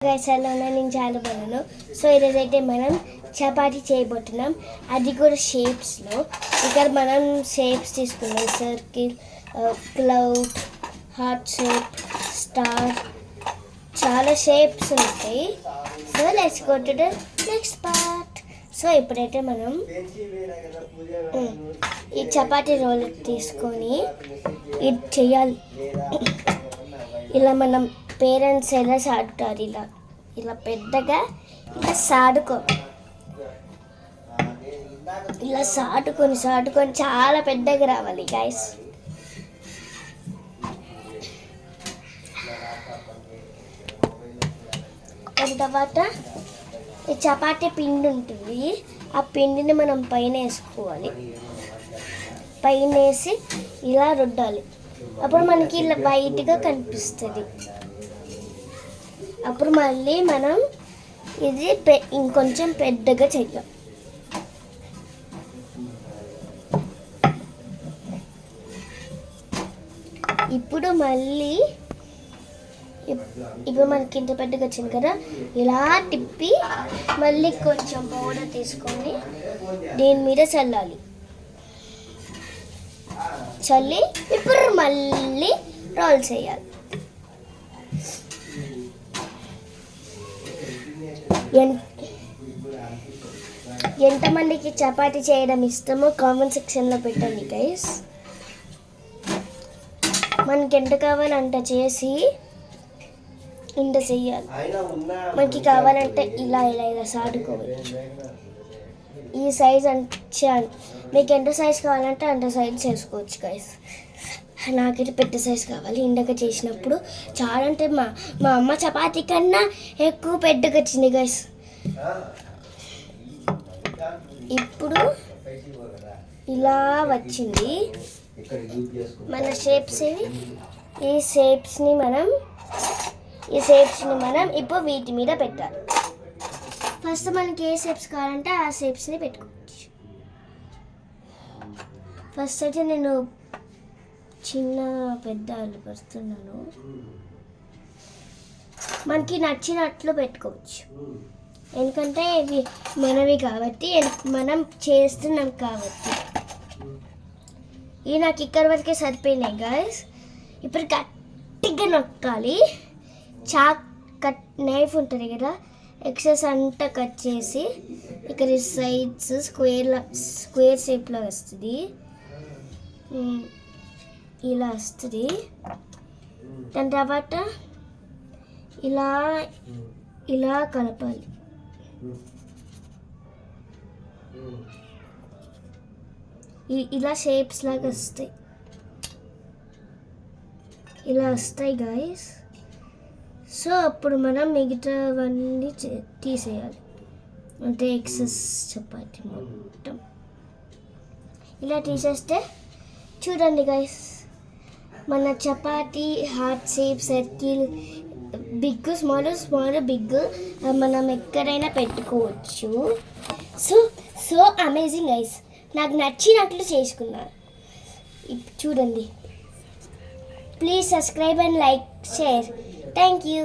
Guys ఎలా ఉన్నా నేను చాలా బాగున్నాను. సో ఈరోజైతే మనం చపాతీ చేయబోతున్నాం, అది కూడా షేప్స్లో. ఇక్కడ మనం షేప్స్ తీసుకున్నాం, circle, cloud, heart shape, star, చాలా షేప్స్ ఉంటాయి. So let's go to the next part. So ఇప్పుడైతే మనం ఈ చపాతీ రోల్ తీసుకొని ఇది చేయాలి. ఇలా మనం పేరెంట్స్ ఎలా సాడుతారు, ఇలా ఇలా పెద్దగా ఇలా సాడుకో, ఇలా సాటుకొని చాలా పెద్దగా రావాలి గైస్. దాని తర్వాత ఈ చపాతీ పిండి ఉంటుంది, ఆ పిండిని మనం పైన వేసుకోవాలి. పైన వేసి ఇలా రుద్దాలి, అప్పుడు మనకి ఇలా వైట్గా కనిపిస్తుంది. అప్పుడు మళ్ళీ మనం ఇది ఇంకొంచెం పెద్దగా చెయ్యాలి. ఇప్పుడు మనకి ఇంత పెద్దగా వచ్చింది కదా, ఇలా తిప్పి మళ్ళీ కొంచెం పౌడర్ తీసుకొని దీని మీద చల్లాలి. చల్లి ఇప్పుడు మళ్ళీ రోల్ చేయాలి. ఎంతమందికి చపాతీ చేయడం ఇష్టమో కామెంట్ సెక్షన్లో పెట్టండి గైస్. మనకి ఎంత కావాలంట చేసి ఇంత చెయ్యాలి. మనకి కావాలంటే ఇలా ఇలా ఇలా సాడుకోవచ్చు. ఈ సైజ్ అంటే మీకు ఎంత సైజ్ కావాలంటే అంత సైజ్ చేసుకోవచ్చు గైస్. నాకైతే పెద్ద సైజ్ కావాలి. ఇందాక చేసినప్పుడు చాలా అంటే మా అమ్మ చపాతీ కన్నా ఎక్కువ పెద్దగా వచ్చింది గైస్. ఇప్పుడు ఇలా వచ్చింది మన షేప్స్. ఈ షేప్స్ని మనం ఇప్పుడు వీటి మీద పెట్టాలి. ఫస్ట్ మనకి ఏ షేప్స్ కావాలంటే ఆ షేప్స్ని పెట్టుకోవచ్చు. ఫస్ట్ అయితే నేను చిన్న పెద్ద పెడుతున్నాను. మనకి నచ్చినట్లు పెట్టుకోవచ్చు, ఎందుకంటే ఇవి మనవి కాబట్టి, మనం చేస్తున్నాం కాబట్టి. ఇవి నాకు ఇక్కడ వరకే సరిపోయినాయి గైస్. ఇప్పుడు గట్టిగా నొక్కాలి. కట్ నైఫ్ ఉంటుంది కదా, ఎక్సెస్ అంతా కట్ చేసి ఇక్కడ సైడ్స్ స్క్వేర్ షేప్లో వస్తుంది, ఇలా వస్తుంది. దాని తర్వాత ఇలా కలపాలి. ఇలా షేప్స్ లాగా వస్తాయి, ఇలా వస్తాయి గాయస్. సో అప్పుడు మనం మిగతావన్నీ తీసేయాలి, అంటే ఎక్సెస్ చపాతీ మొత్తం ఇలా తీసేస్తే చూడండి గైస్, మన chapati heart shape, circle, big, small, big మనం ఎక్కడైనా పెట్టుకోవచ్చు. So amazing guys. నాకు నచ్చినట్లు చేసుకున్నాను. చూడండి. Please subscribe and like, share. Thank you.